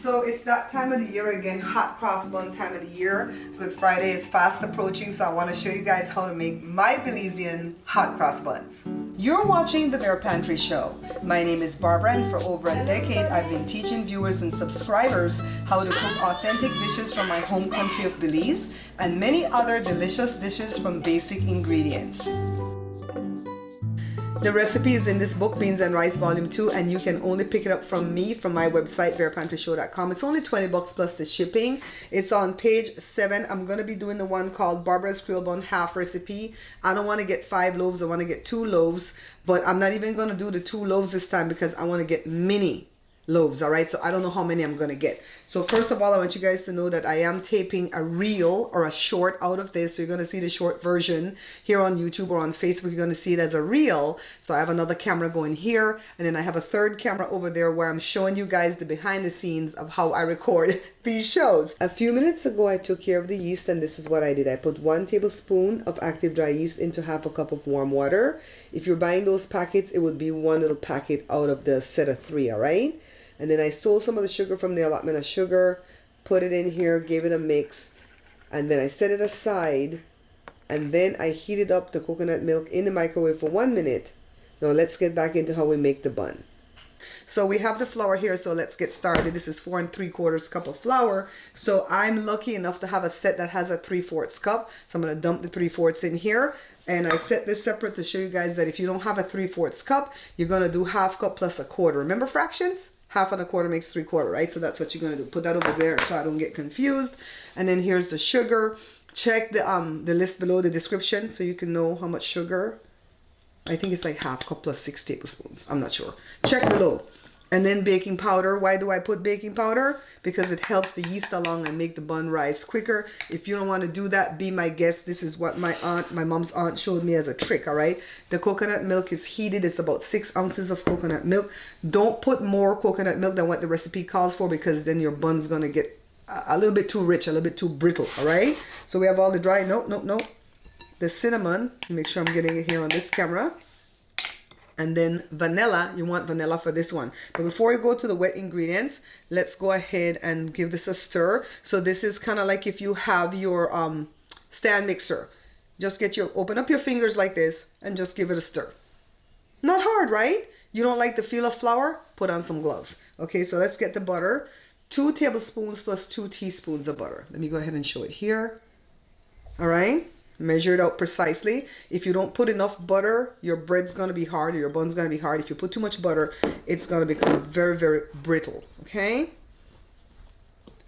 So it's that time of the year again, hot cross bun time of the year. Good Friday is fast approaching, so I want to show you guys how to make my Belizean hot cross buns. You're watching the Bear Pantry Show. My name is Barbara, and for over a decade I've been teaching viewers and subscribers how to cook authentic dishes from my home country of Belize and many other delicious dishes from basic ingredients. The recipe is in this book, Beans and Rice Volume 2, and you can only pick it up from me from my website, bearpantryshow.com. It's only $20 plus the shipping. It's on page 7. I'm going to be doing the one called Barbara's Creole Bun Half Recipe. I don't want to get 5 loaves. I want to get 2 loaves, but I'm not even going to do the 2 loaves this time because I want to get mini loaves. All right, so I don't know how many I'm gonna get. So first of all, I want you guys to know that I am taping a reel or a short out of this, so you're gonna see the short version here on YouTube or on Facebook. You're gonna see it as a reel. So I have another camera going here, and then I have a third camera over there where I'm showing you guys the behind the scenes of how I record these shows. A few minutes ago I took care of the yeast, and this is what I did. I put 1 tablespoon of active dry yeast into half a cup of warm water. If you're buying those packets, it would be 1 little packet out of the set of 3. All right, and then I stole some of the sugar from the allotment of sugar, put it in here, gave it a mix, and then I set it aside, and then I heated up the coconut milk in the microwave for 1 minute. Now let's get back into how we make the bun. So we have the flour here, so let's get started. This is 4 3/4 cup of flour. So I'm lucky enough to have a set that has a 3/4 cup. So I'm going to dump the 3/4 in here. And I set this separate to show you guys that if you don't have a 3/4 cup, you're going to do half cup plus a quarter. Remember fractions? Half and a quarter makes 3/4, right? So that's what you're going to do. Put that over there so I don't get confused. And then here's the sugar. Check the list below, the description, so you can know how much sugar. I think it's like half cup plus 6 tablespoons. I'm not sure. Check below. And then baking powder. Why do I put baking powder? Because it helps the yeast along and make the bun rise quicker. If you don't want to do that, be my guest. This is what my mom's aunt showed me as a trick, all right? The coconut milk is heated. It's about 6 ounces of coconut milk. Don't put more coconut milk than what the recipe calls for, because then your bun's going to get a little bit too rich, a little bit too brittle, all right? So we have all the dry, no. The cinnamon, make sure I'm getting it here on this camera. And then vanilla, you want vanilla for this one. But before we go to the wet ingredients, let's go ahead and give this a stir. So this is kind of like if you have your stand mixer. Just open up your fingers like this and just give it a stir. Not hard, right? You don't like the feel of flour? Put on some gloves. Okay, so let's get the butter. 2 tablespoons plus 2 teaspoons of butter. Let me go ahead and show it here. All right. Measure it out precisely. If you don't put enough butter, your bread's going to be hard, or your bun's going to be hard. If you put too much butter, it's going to become very, very brittle, okay?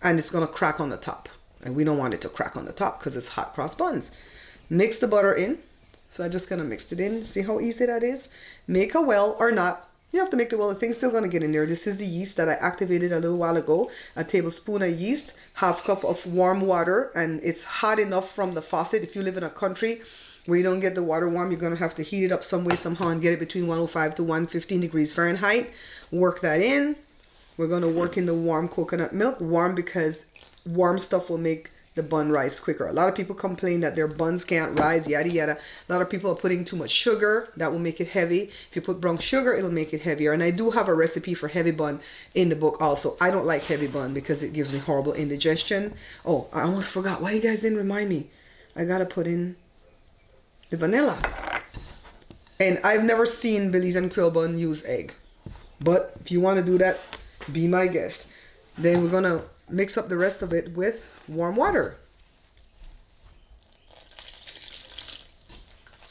And it's going to crack on the top. And we don't want it to crack on the top because it's hot cross buns. Mix the butter in. So I'm just going to mix it in. See how easy that is? Make a well or not. You have to make the well. The thing's still going to get in there. This is the yeast that I activated a little while ago. A tablespoon of yeast, half cup of warm water, and it's hot enough from the faucet. If you live in a country where you don't get the water warm, you're going to have to heat it up some way, somehow, and get it between 105 to 115 degrees Fahrenheit. Work that in. We're going to work in the warm coconut milk. Warm because warm stuff will make the bun rise quicker. A lot of people complain that their buns can't rise, yada yada. A lot of people are putting too much sugar. That will make it heavy. If you put brown sugar, it'll make it heavier. And I do have a recipe for heavy bun in the book also. I don't like heavy bun because it gives me horrible indigestion. Oh, I almost forgot. Why you guys didn't remind me? I gotta put in the vanilla. And I've never seen Belizean Creole bun use egg. But if you want to do that, be my guest. Then we're gonna mix up the rest of it with warm water.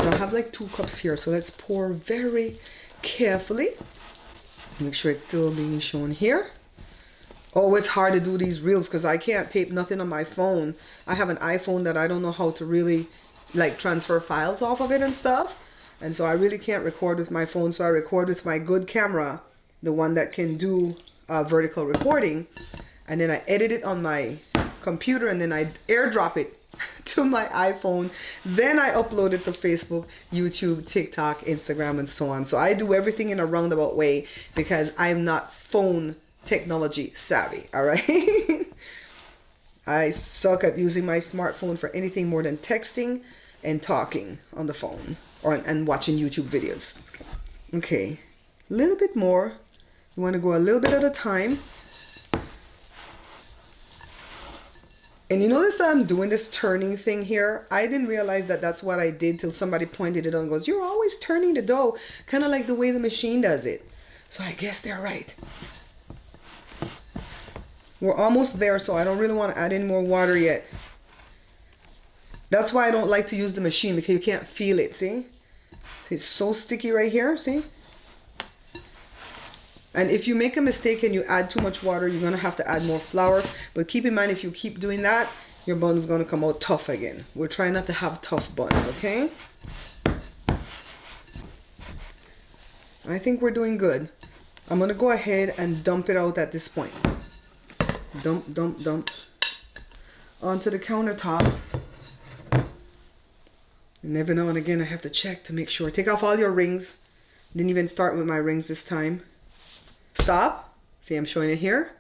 So I have like 2 cups here, so let's pour very carefully. Make sure it's still being shown here. Oh, it's hard to do these reels because I can't tape nothing on my phone. I have an iPhone that I don't know how to really like transfer files off of it and stuff, and so I really can't record with my phone. So I record with my good camera, the one that can do vertical recording, and then I edit it on my computer, and then I airdrop it to my iPhone. Then I upload it to Facebook, YouTube, TikTok, Instagram, and so on. So I do everything in a roundabout way because I'm not phone technology savvy, all right? I suck at using my smartphone for anything more than texting and talking on the phone and watching YouTube videos. Okay, a little bit more. You want to go a little bit at a time. And you notice that I'm doing this turning thing here? I didn't realize that that's what I did till somebody pointed it out and goes, you're always turning the dough, kind of like the way the machine does it. So I guess they're right. We're almost there, so I don't really want to add any more water yet. That's why I don't like to use the machine, because you can't feel it, see? It's so sticky right here, see? And if you make a mistake and you add too much water, you're going to have to add more flour. But keep in mind, if you keep doing that, your bun's going to come out tough again. We're trying not to have tough buns, okay? I think we're doing good. I'm going to go ahead and dump it out at this point. Dump, dump, dump. Onto the countertop. And every now and again, I have to check to make sure. Take off all your rings. Didn't even start with my rings this time. Stop. See, I'm showing it here.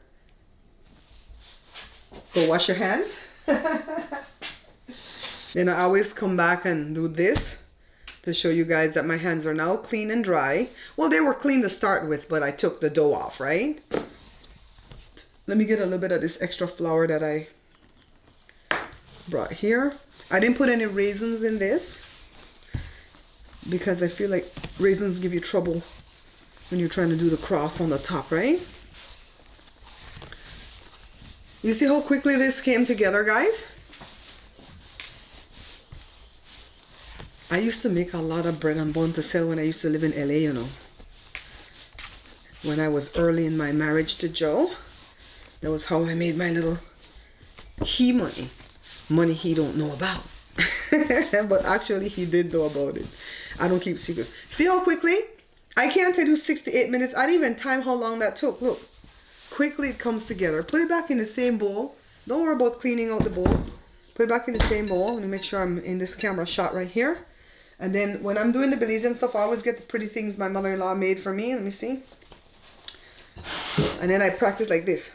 Go wash your hands. Then I always come back and do this to show you guys that my hands are now clean and dry. Well, they were clean to start with, but I took the dough off, right? Let me get a little bit of this extra flour that I brought here. I didn't put any raisins in this because I feel like raisins give you trouble when you're trying to do the cross on the top, right? You see how quickly this came together, guys? I used to make a lot of bread and bun to sell when I used to live in LA, you know. When I was early in my marriage to Joe, that was how I made my little money. Money he don't know about. But actually he did know about it. I don't keep secrets. See how quickly? I can't tell you 6 to 8 minutes. I didn't even time how long that took. Look. Quickly it comes together. Put it back in the same bowl. Don't worry about cleaning out the bowl. Put it back in the same bowl. Let me make sure I'm in this camera shot right here. And then when I'm doing the Belize and stuff, I always get the pretty things my mother-in-law made for me. Let me see. And then I practice like this.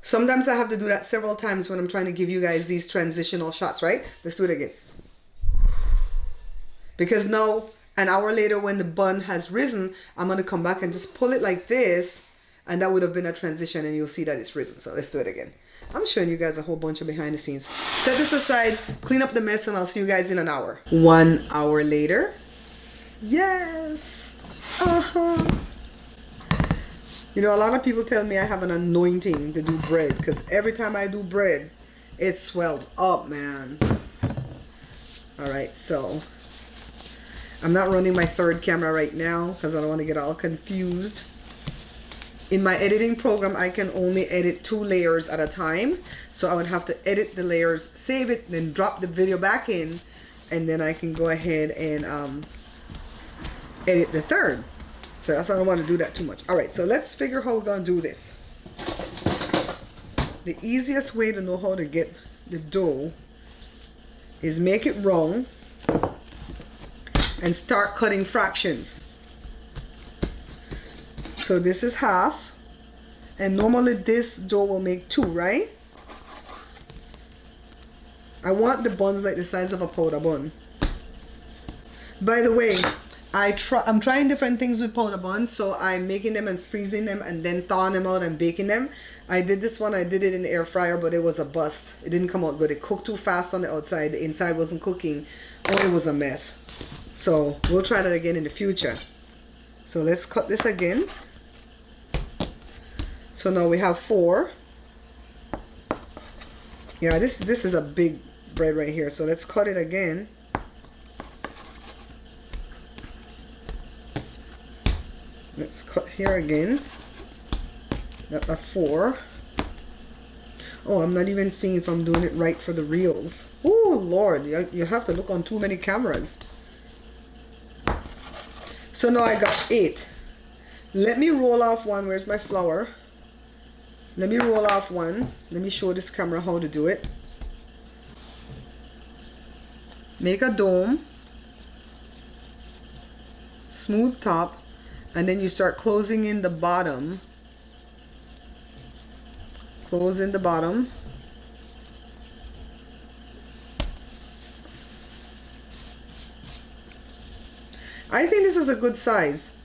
Sometimes I have to do that several times when I'm trying to give you guys these transitional shots, right? Let's do it again. Because now, an hour later when the bun has risen, I'm going to come back and just pull it like this. And that would have been a transition and you'll see that it's risen. So let's do it again. I'm showing you guys a whole bunch of behind the scenes. Set this aside, clean up the mess, and I'll see you guys in an hour. 1 hour later. Yes. You know, a lot of people tell me I have an anointing to do bread because every time I do bread, it swells up, man. All right, so I'm not running my third camera right now because I don't want to get all confused. In my editing program, I can only edit 2 layers at a time. So I would have to edit the layers, save it, then drop the video back in, and then I can go ahead and edit the third. So that's why I don't want to do that too much. All right, so let's figure how we're going to do this. The easiest way to know how to get the dough is make it round and start cutting fractions. So this is half, and normally this dough will make 2, right? I want the buns like the size of a powder bun. By the way, I'm trying different things with powder buns, so I'm making them and freezing them and then thawing them out and baking them. I did this one, I did it in the air fryer, but it was a bust. It didn't come out good. It cooked too fast on the outside. The inside wasn't cooking. Oh, it was a mess. So we'll try that again in the future. So let's cut this again. So now we have 4. Yeah, this is a big bread right here. So let's cut it again. Let's cut here again. That's a 4. Oh, I'm not even seeing if I'm doing it right for the reels. Oh, Lord, you have to look on too many cameras. So now I got 8. Let me roll off one. Where's my flour? Let me roll off one. Let me show this camera how to do it. Make a dome. Smooth top. And then you start closing in the bottom. Close in the bottom. I think this is a good size.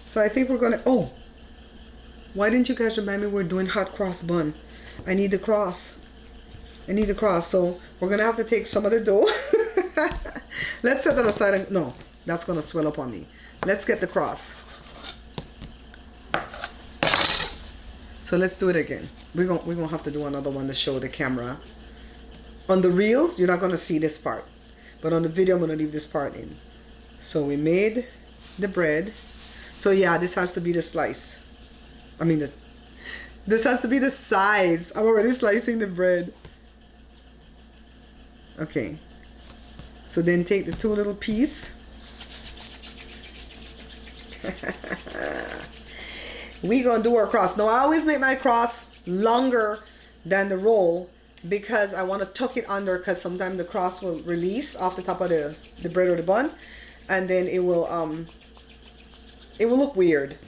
So I think we're gonna, oh, Why didn't you guys remind me we're doing hot cross bun? I need the cross. I need the cross. So we're gonna have to take some of the dough. Let's set that aside. And, no, that's gonna swell up on me. Let's get the cross. So let's do it again. We're gonna have to do another one to show the camera. On the reels, you're not gonna see this part, but on the video, I'm gonna leave this part in. So we made the bread. So yeah, this has to be the slice. I mean, this has to be the size. I'm already slicing the bread. Okay. So then take the 2 little pieces. We gonna do our cross. Now I always make my cross longer than the roll because I want to tuck it under, because sometimes the cross will release off the top of the bread or the bun, and then it will look weird.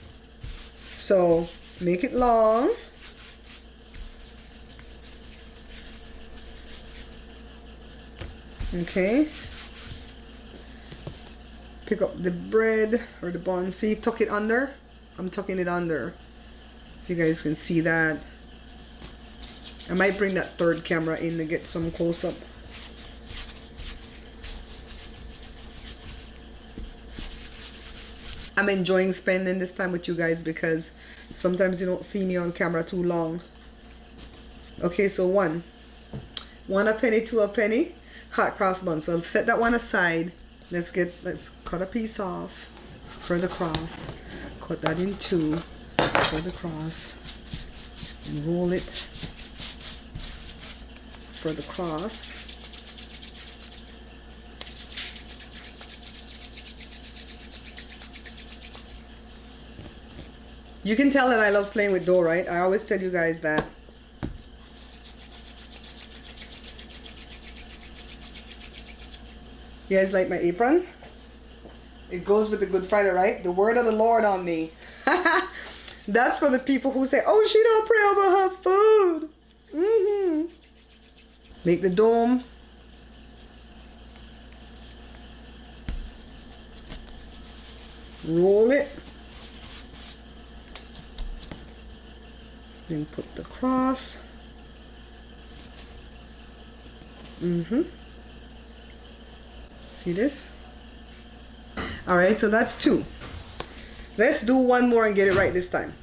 So make it long. Okay. Pick up the bread or the bun. See, tuck it under. I'm tucking it under. If you guys can see that. I might bring that third camera in to get some close up. I'm enjoying spending this time with you guys because sometimes you don't see me on camera too long. Okay, so one a penny, 2 a penny, hot cross bun. So I'll set that one aside. Let's cut a piece off for the cross. Cut that in 2 for the cross. And roll it for the cross. You can tell that I love playing with dough, right? I always tell you guys that. You guys like my apron? It goes with the Good Friday, right? The word of the Lord on me. That's for the people who say, oh, she don't pray over her food. Make the dome. Roll it. Then put the cross. See this? All right, so that's 2. Let's do one more and get it right this time.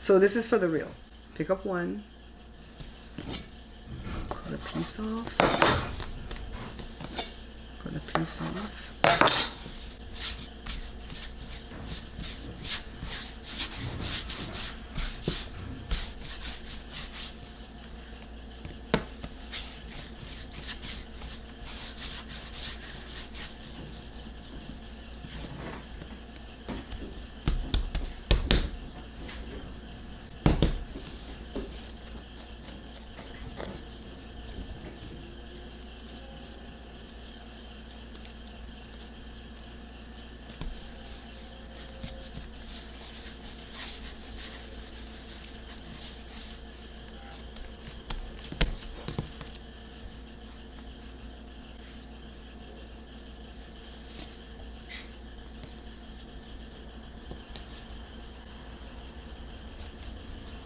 So this is for the real. Pick up one. Cut a piece off. Cut a piece off.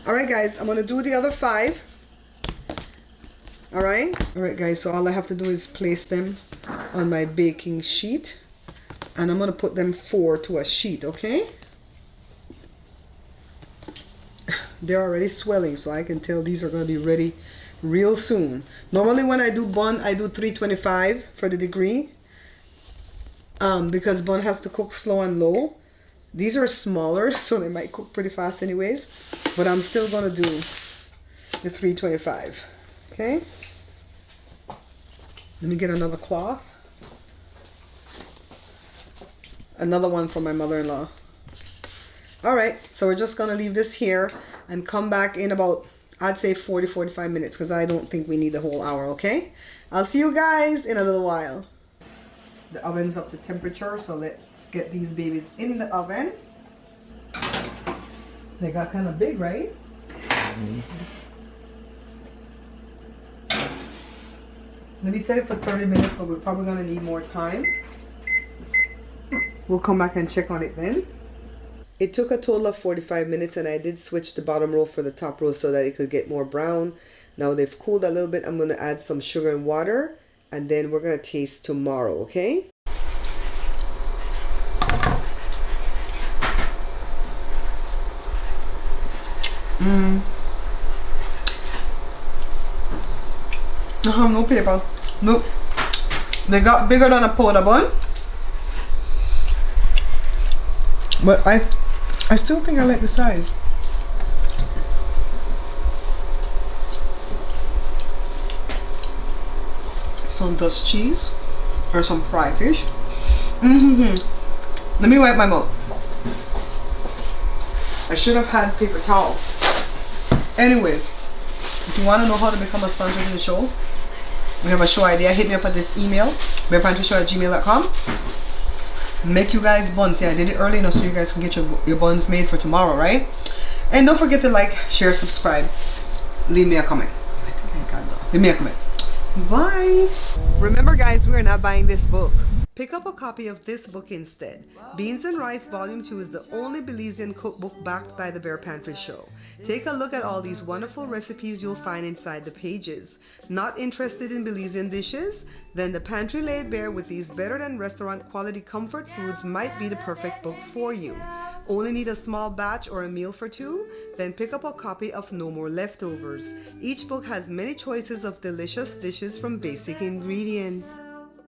All right, guys, I'm gonna do the other 5. All right, guys, so all I have to do is place them on my baking sheet, and I'm gonna put them 4 to a sheet, okay? They're already swelling, so I can tell these are gonna be ready real soon. Normally when I do bun, I do 325 for the degree, because bun has to cook slow and low. These are smaller, so they might cook pretty fast anyways, but I'm still gonna do the 325, okay? Let me get another cloth. Another one from my mother-in-law. All right, so we're just gonna leave this here and come back in about, I'd say 40-45 minutes, because I don't think we need the whole hour, okay? I'll see you guys in a little while. The oven's up to temperature, so let's get these babies in the oven. They got kind of big, right? Let me set it for 30 minutes, but we're probably gonna need more time. We'll come back and check on it then. It took a total of 45 minutes, and I did switch the bottom row for the top row so that it could get more brown. Now they've cooled a little bit. I'm going to add some sugar and water, and then we're going to taste tomorrow, okay? No paper. Nope. They got bigger than a powder bun. But I still think I like the size. Some Dutch cheese or some fried fish. Let me wipe my mouth. I should have had paper towel. Anyways, if you want to know how to become a sponsor to the show, we have a show idea, hit me up at this email, bearpantryshow@gmail.com. Make you guys buns. Yeah, I did it early enough so you guys can get your buns made for tomorrow, right? And don't forget to like, share, subscribe. Leave me a comment. I think I got it all. Leave me a comment. Bye. Remember guys, we're not buying this book. Pick up a copy of this book instead. Beans and Rice Volume 2 is the only Belizean cookbook backed by the Bear Pantry Show. Take a look at all these wonderful recipes you'll find inside the pages. Not interested in Belizean dishes? Then The Pantry Laid Bare with these better than restaurant quality comfort foods might be the perfect book for you. Only need a small batch or a meal for two? Then pick up a copy of No More Leftovers. Each book has many choices of delicious dishes from basic ingredients.